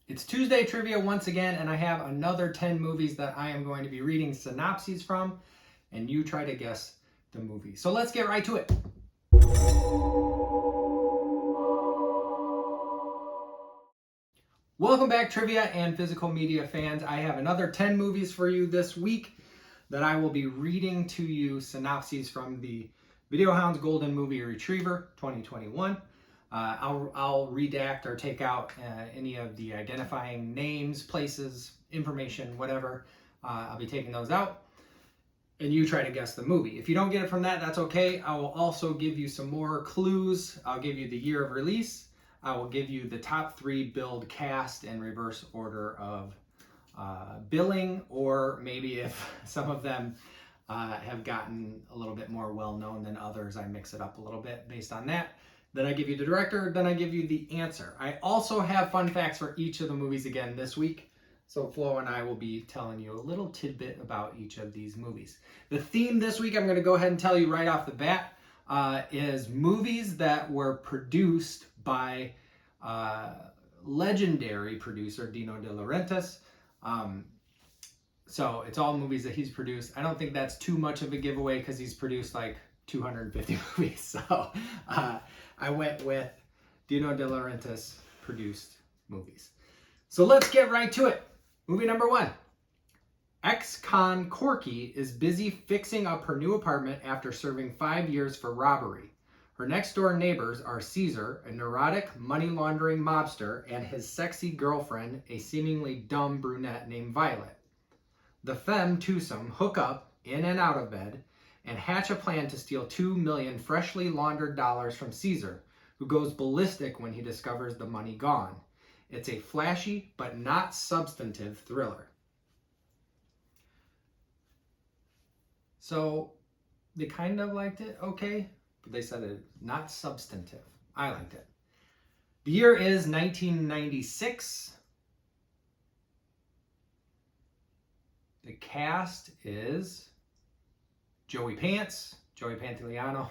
It's Tuesday Trivia once again, and I have another 10 movies that I am going to be reading synopses from, and you try to guess the movie. So let's get right to it. Welcome back, trivia and physical media fans. I have another 10 movies for you this week that I will be reading to you synopses from the Video Hounds Golden Movie Retriever 2021. I'll redact or take out any of the identifying names, places, information, whatever. I'll be taking those out, and you try to guess the movie. If you don't get it from that, that's okay. I will also give you some more clues. I'll give you the year of release. I will give you the top 3 billed cast in reverse order of billing, or maybe if some of them have gotten a little bit more well-known than others, I mix it up a little bit based on that. Then I give you the director, then I give you the answer. I also have fun facts for each of the movies again this week. So Flo and I will be telling you a little tidbit about each of these movies. The theme this week, I'm going to go ahead and tell you right off the bat, is movies that were produced by legendary producer Dino De Laurentiis. So it's all movies that he's produced. I don't think that's too much of a giveaway because he's produced like 250 movies. So I went with Dino De Laurentiis produced movies. So let's get right to it. Movie number 1. Ex-con Corky is busy fixing up her new apartment after serving 5 years for robbery. Her next door neighbors are Caesar, a neurotic money laundering mobster, and his sexy girlfriend, a seemingly dumb brunette named Violet. The femme twosome hook up in and out of bed and hatch a plan to steal $2 million freshly laundered dollars from Caesar, who goes ballistic when he discovers the money gone. It's a flashy but not substantive thriller. So they kind of liked it, okay, but they said it not substantive. I liked it. The year is 1996. The cast is Joey Pants, Joey Pantoliano,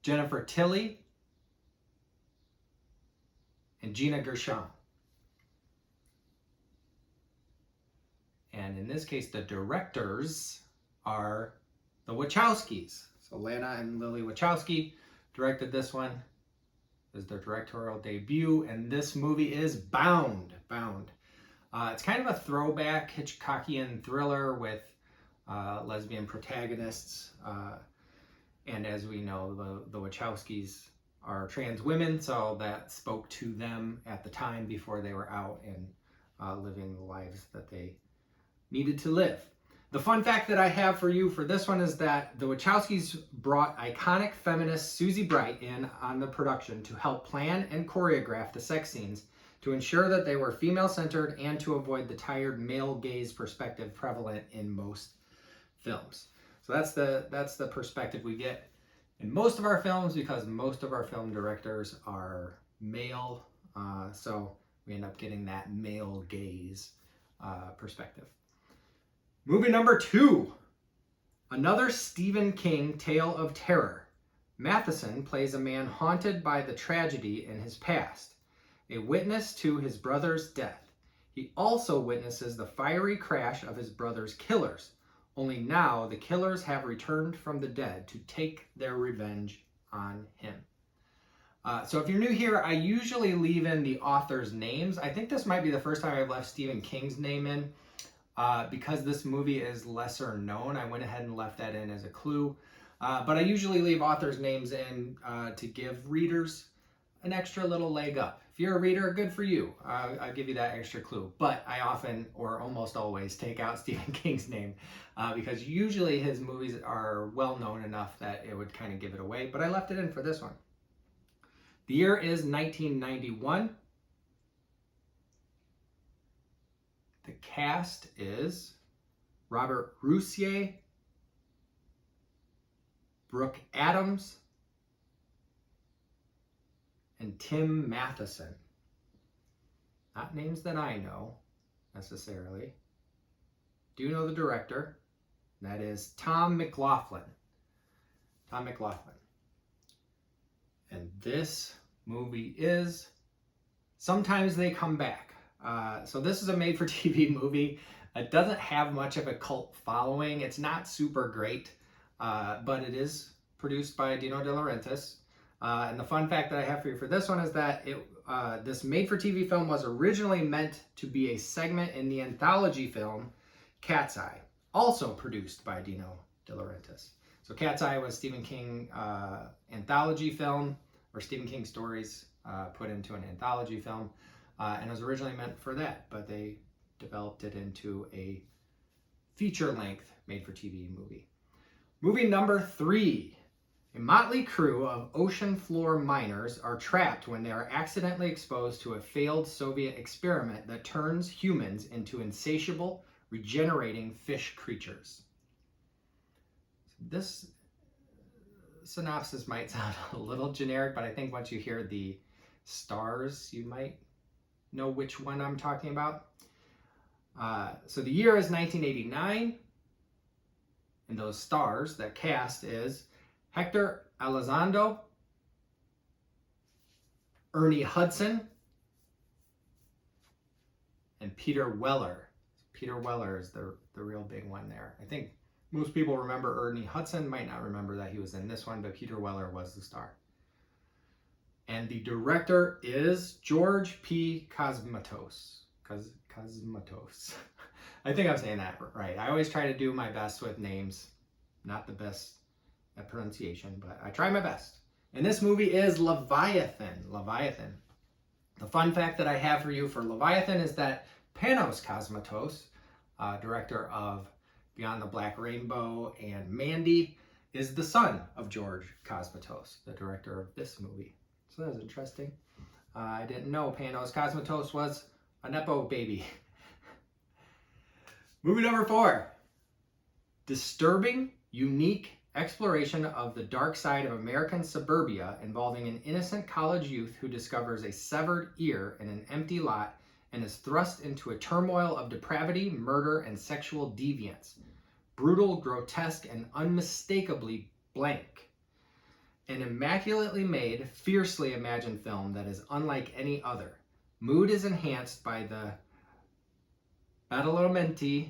Jennifer Tilly, and Gina Gershon. And in this case, the directors are the Wachowskis. So Lana and Lily Wachowski directed this one. This is their directorial debut, and this movie is Bound. It's kind of a throwback Hitchcockian thriller with lesbian protagonists. And as we know, the Wachowskis are trans women, so that spoke to them at the time before they were out and living the lives that they needed to live. The fun fact that I have for you for this one is that the Wachowskis brought iconic feminist Susie Bright in on the production to help plan and choreograph the sex scenes to ensure that they were female-centered and to avoid the tired male gaze perspective prevalent in most films. So that's the perspective we get in most of our films, because most of our film directors are male, so we end up getting that male gaze perspective. Movie number 2, another Stephen King tale of terror. Matheson plays a man haunted by the tragedy in his past, a witness to his brother's death. He also witnesses the fiery crash of his brother's killers, only now the killers have returned from the dead to take their revenge on him. So if you're new here, I usually leave in the author's names. I think this might be the first time I've left Stephen King's name in. Because this movie is lesser known, I went ahead and left that in as a clue. But I usually leave authors' names in to give readers an extra little leg up. If you're a reader, good for you. I'll give you that extra clue. But I often, or almost always, take out Stephen King's name because usually his movies are well known enough that it would kind of give it away. But I left it in for this one. The year is 1991. The cast is Robert Roussier, Brooke Adams, and Tim Matheson. Not names that I know necessarily. Do know the director? That is Tom McLaughlin. Tom McLaughlin. And this movie is sometimes they come back. So this is a made-for-TV movie. It doesn't have much of a cult following. It's not super great, but it is produced by Dino De Laurentiis. And the fun fact that I have for you for this one is that this made-for-TV film was originally meant to be a segment in the anthology film Cat's Eye, also produced by Dino De Laurentiis. So Cat's Eye was Stephen King anthology film, or Stephen King stories put into an anthology film, and it was originally meant for that, but they developed it into a feature-length made-for-TV movie. Movie number 3. A motley crew of ocean floor miners are trapped when they are accidentally exposed to a failed Soviet experiment that turns humans into insatiable, regenerating fish creatures. This synopsis might sound a little generic, but I think once you hear the stars, you might know which one I'm talking about. So the year is 1989, and those stars, that cast is Hector Elizondo, Ernie Hudson, and Peter Weller. Peter Weller is the real big one there. I think most people remember Ernie Hudson, might not remember that he was in this one, but Peter Weller was the star. And the director is George P. Cosmatos. Cosmatos. I think I'm saying that right. I always try to do my best with names. Not the best at pronunciation, but I try my best. And this movie is Leviathan. Leviathan. The fun fact that I have for you for Leviathan is that Panos Cosmatos, director of Beyond the Black Rainbow and Mandy, is the son of George Cosmatos, the director of this movie. So that was interesting. I didn't know Panos Cosmatos was a Nepo baby. Movie number 4. Disturbing, unique exploration of the dark side of American suburbia involving an innocent college youth who discovers a severed ear in an empty lot and is thrust into a turmoil of depravity, murder, and sexual deviance. Brutal, grotesque, and unmistakably blank. An immaculately made, fiercely imagined film that is unlike any other. Mood is enhanced by the Badalamenti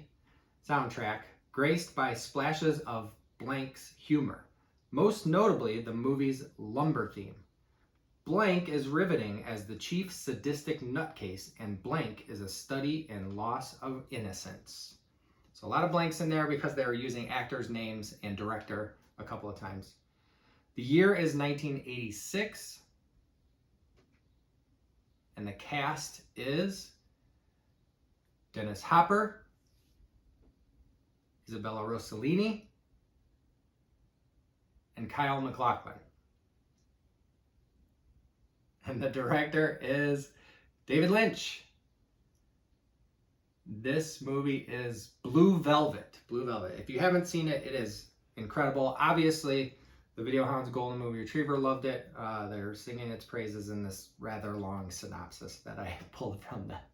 soundtrack, graced by splashes of Blank's humor, most notably the movie's lumber theme. Blank is riveting as the chief sadistic nutcase, and Blank is a study in loss of innocence. So a lot of blanks in there because they were using actors' names and director a couple of times. The year is 1986, and the cast is Dennis Hopper, Isabella Rossellini, and Kyle MacLachlan. And the director is David Lynch. This movie is Blue Velvet. Blue Velvet. If you haven't seen it, it is incredible. Obviously, the Video Hound's Golden Movie Retriever loved it. They're singing its praises in this rather long synopsis that I pulled from that.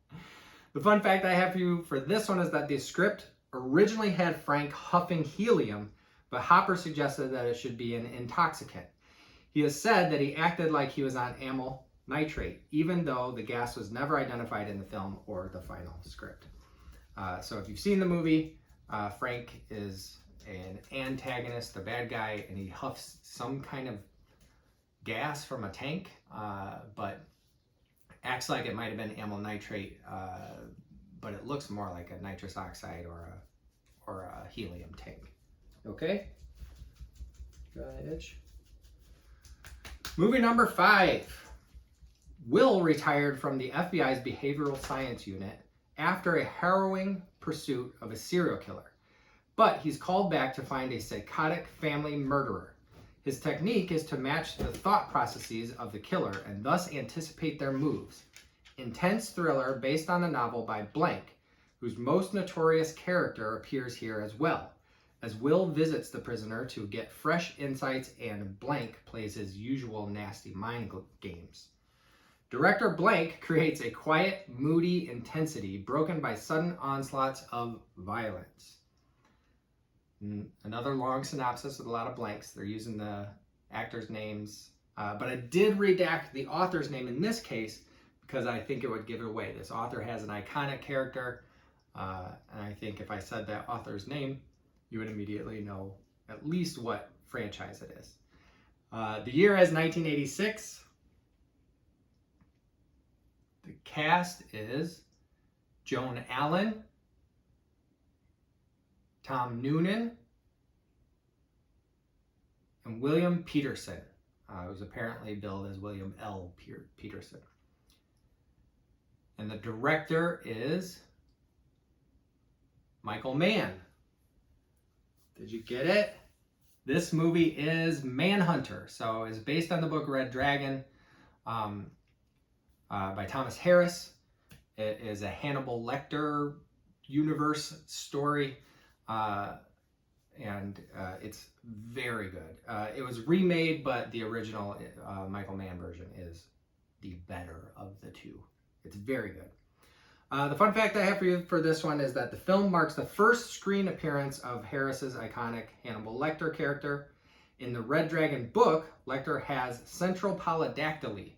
The fun fact I have for you for this one is that the script originally had Frank huffing helium, but Hopper suggested that it should be an intoxicant. He has said that he acted like he was on amyl nitrate, even though the gas was never identified in the film or the final script. So if you've seen the movie, Frank is an antagonist, a bad guy, and he huffs some kind of gas from a tank, but acts like it might have been amyl nitrate, but it looks more like a nitrous oxide or a helium tank. Okay? Got an itch? Movie number 5. Will retired from the FBI's behavioral science unit after a harrowing pursuit of a serial killer, but he's called back to find a psychotic family murderer. His technique is to match the thought processes of the killer and thus anticipate their moves. Intense thriller based on the novel by Blank, whose most notorious character appears here as well, as Will visits the prisoner to get fresh insights and Blank plays his usual nasty mind games. Director Blank creates a quiet, moody intensity broken by sudden onslaughts of violence. Another long synopsis with a lot of blanks. They're using the actors' names, but I did redact the author's name in this case because I think it would give it away. This author has an iconic character, and I think if I said that author's name, you would immediately know at least what franchise it is. The year is 1986. The cast is Joan Allen, Tom Noonan, and William Peterson. It was apparently billed as William L. Peterson. And the director is Michael Mann. Did you get it? This movie is Manhunter. So it's based on the book Red Dragon by Thomas Harris. It is a Hannibal Lecter universe story. And it's very good. It was remade, but the original Michael Mann version is the better of the two. It's very good. The fun fact I have for you for this one is that the film marks the first screen appearance of Harris's iconic Hannibal Lecter character. In the Red Dragon book, Lecter has central polydactyly.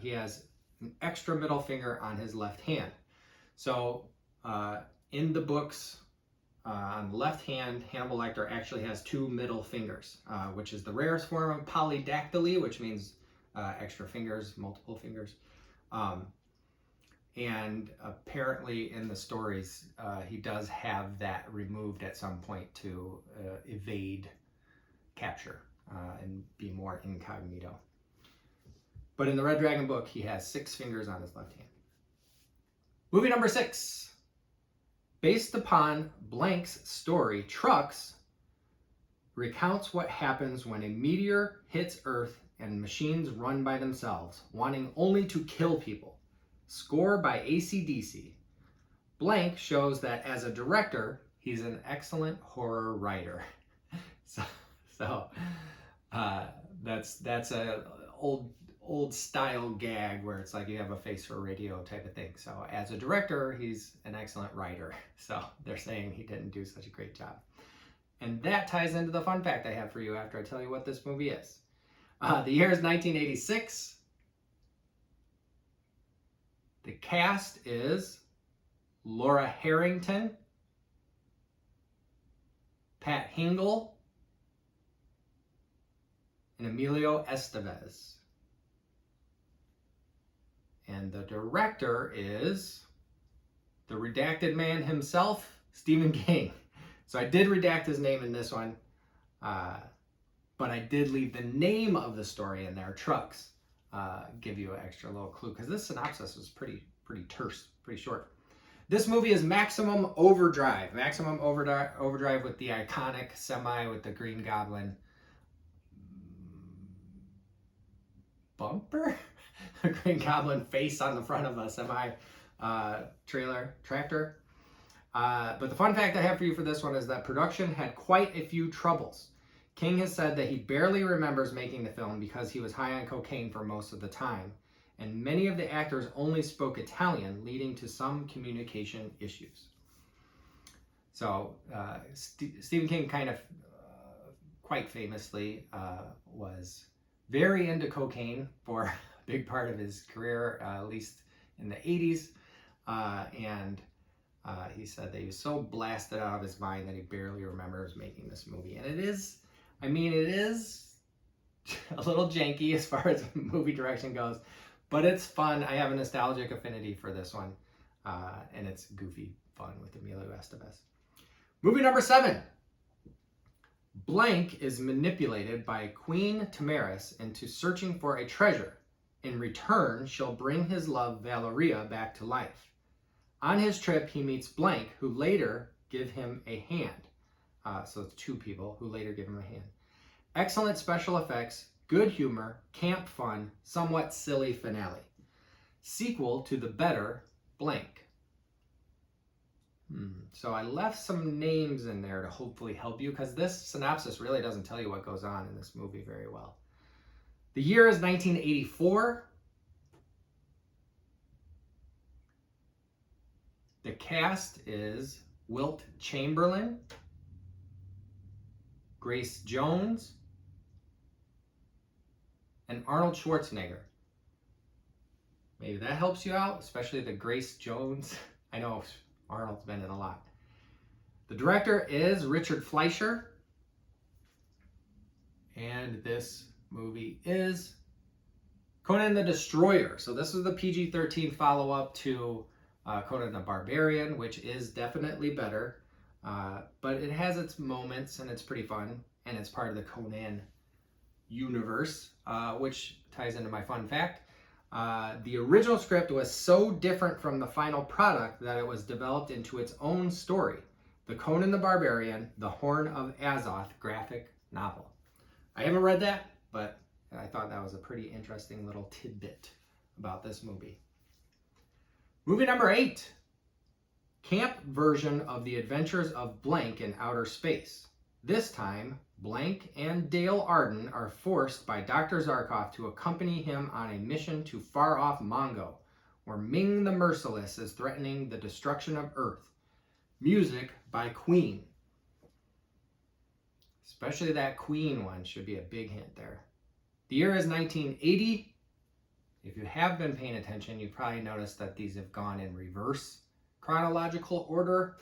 He has an extra middle finger on his left hand. So in the books, on the left hand, Hannibal Lecter actually has two middle fingers, which is the rarest form of polydactyly, which means extra fingers, multiple fingers. And apparently in the stories, he does have that removed at some point to evade capture and be more incognito. But in the Red Dragon book, he has 6 fingers on his left hand. Movie number 6. Based upon Blank's story, Trucks recounts what happens when a meteor hits Earth and machines run by themselves, wanting only to kill people. Score by AC/DC. Blank shows that as a director, he's an excellent horror writer. so that's a old style gag where it's like you have a face for radio type of thing. So as a director, he's an excellent writer. So they're saying he didn't do such a great job. And that ties into the fun fact I have for you after I tell you what this movie is. The year is 1986. The cast is Laura Harrington, Pat Hingle, and Emilio Estevez. And the director is the redacted man himself, Stephen King. So I did redact his name in this one, but I did leave the name of the story in there, Trucks. Give you an extra little clue, because this synopsis was pretty terse, pretty short. This movie is Maximum Overdrive. Maximum Overdrive with the iconic semi with the Green Goblin bumper? A Green Goblin face on the front of a semi tractor. But the fun fact I have for you for this one is that production had quite a few troubles. King has said that he barely remembers making the film because he was high on cocaine for most of the time, and many of the actors only spoke Italian, leading to some communication issues. So Stephen King kind of quite famously was very into cocaine for a big part of his career, at least in the 80s, and he said that he was so blasted out of his mind that he barely remembers making this movie. And it is a little janky as far as movie direction goes, but it's fun. I have a nostalgic affinity for this one, and it's goofy fun with Emilio Estevez. Movie number 7. Blank is manipulated by Queen Tamaris into searching for a treasure. In return, she'll bring his love Valeria back to life. On his trip, he meets Blank, who later give him a hand. So it's 2 people who later give him a hand. Excellent special effects, good humor, camp fun, somewhat silly finale. Sequel to the better Blank. So I left some names in there to hopefully help you, because this synopsis really doesn't tell you what goes on in this movie very well. The year is 1984. The cast is Wilt Chamberlain, Grace Jones, and Arnold Schwarzenegger. Maybe that helps you out, especially the Grace Jones. I know Arnold's been in a lot. The director is Richard Fleischer. And this movie is Conan the Destroyer. So this is the PG-13 follow-up to Conan the Barbarian, which is definitely better. But it has its moments and it's pretty fun. And it's part of the Conan universe, which ties into my fun fact. The original script was so different from the final product that it was developed into its own story. The Conan the Barbarian, The Horn of Azoth graphic novel. I haven't read that, but I thought that was a pretty interesting little tidbit about this movie. Movie number 8. Camp version of The Adventures of Blank in Outer Space. This time, Blank and Dale Arden are forced by Dr. Zarkov to accompany him on a mission to far-off Mongo, where Ming the Merciless is threatening the destruction of Earth. Music by Queen. Especially that Queen one should be a big hint there. The year is 1980. If you have been paying attention, you probably noticed that these have gone in reverse chronological order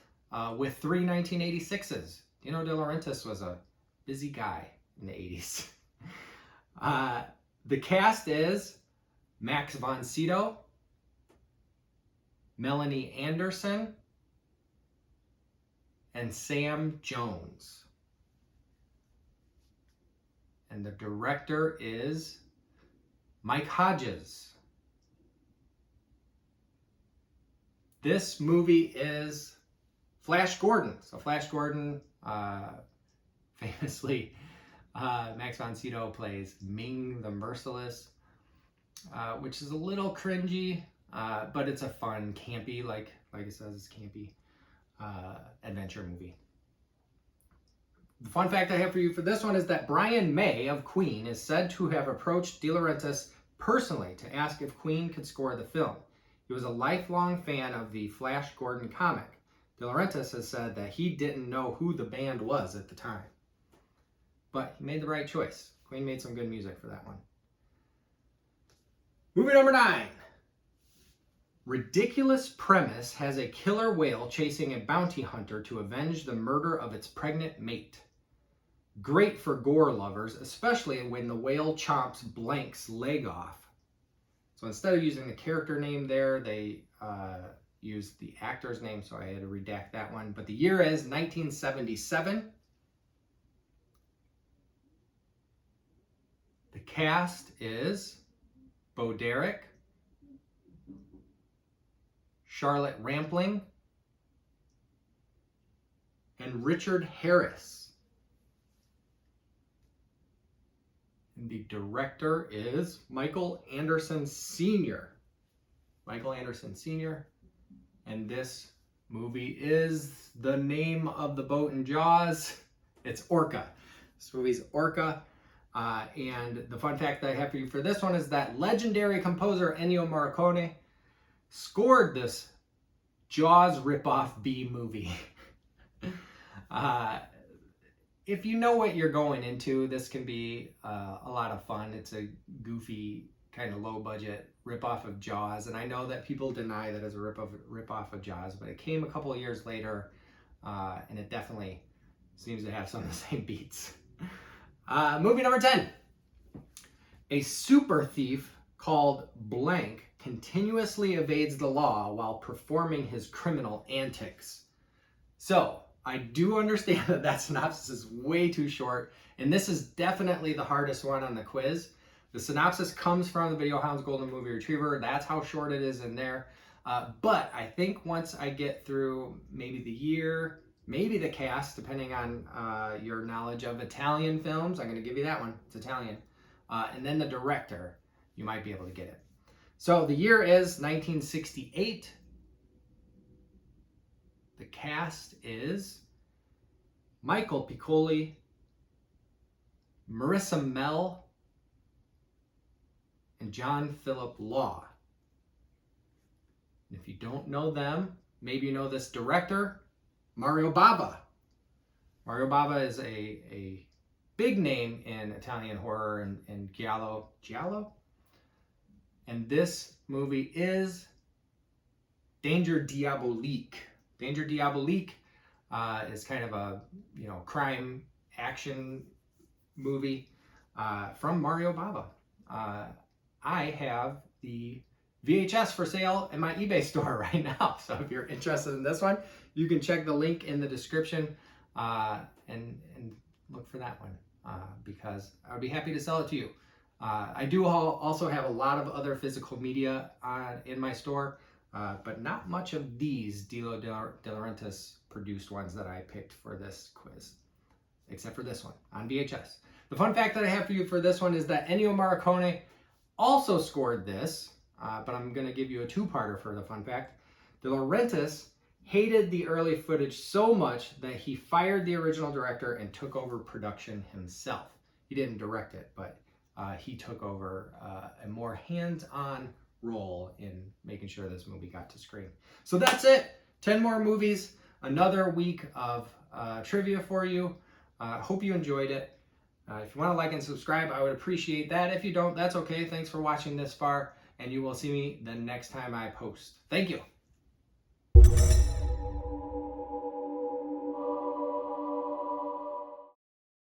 with 3 1986s. Dino De Laurentiis was a busy guy in the 80s. The cast is Max von Sydow, Melanie Anderson, and Sam Jones. And the director is Mike Hodges. This movie is Flash Gordon. So Flash Gordon, famously, Max von Sydow plays Ming the Merciless, which is a little cringy, but it's a fun, campy, like it says, it's campy adventure movie. The fun fact I have for you for this one is that Brian May of Queen is said to have approached De Laurentiis personally to ask if Queen could score the film. He was a lifelong fan of the Flash Gordon comic. De Laurentiis has said that he didn't know who the band was at the time. But he made the right choice. Queen made some good music for that one. Movie number 9. Ridiculous premise has a killer whale chasing a bounty hunter to avenge the murder of its pregnant mate. Great for gore lovers, especially when the whale chomps Blank's leg off. So instead of using the character name there, they used the actor's name, so I had to redact that one. But the year is 1977. The cast is Bo Derek, Charlotte Rampling, and Richard Harris. And the director is Michael Anderson Sr. Michael Anderson Sr. And this movie is the name of the boat in Jaws. It's Orca. This movie's Orca. And the fun fact that I have for you for this one is that legendary composer Ennio Morricone scored this Jaws ripoff B movie. If you know what you're going into, this can be a lot of fun. It's a goofy, kind of low-budget ripoff of Jaws, and I know that people deny that it's a ripoff of Jaws, but it came a couple of years later, and it definitely seems to have some of the same beats. Movie number 10. A super thief called Blank continuously evades the law while performing his criminal antics. So, I do understand that that synopsis is way too short, and this is definitely the hardest one on the quiz. The synopsis comes from the Video Hound's Golden Movie Retriever. That's how short it is in there. But I think once I get through maybe the year, maybe the cast, depending on your knowledge of Italian films, I'm going to give you that one. It's Italian. And then the director, you might be able to get it. So the year is 1968. The cast is Michael Piccoli, Marissa Mell, and John Philip Law. And if you don't know them, maybe you know this director, Mario Bava. Mario Bava is a big name in Italian horror and giallo. And this movie is Danger Diabolique. Danger Diabolique is kind of a crime action movie from Mario Bava. I have the VHS for sale in my eBay store right now. So if you're interested in this one, you can check the link in the description and look for that one because I would be happy to sell it to you. I do also have a lot of other physical media in my store, but not much of these Dino De Laurentiis produced ones that I picked for this quiz, except for this one on VHS. The fun fact that I have for you for this one is that Ennio Morricone also scored this, but I'm going to give you a two-parter for the fun fact. De Laurentiis hated the early footage so much that he fired the original director and took over production himself. He didn't direct it, but he took over a more hands-on role in making sure this movie got to screen. So that's it. 10 more movies, another week of trivia for you. Hope you enjoyed it. If you want to like and subscribe, I would appreciate that. If you don't, that's okay. Thanks for watching this far, and you will see me the next time I post. Thank you.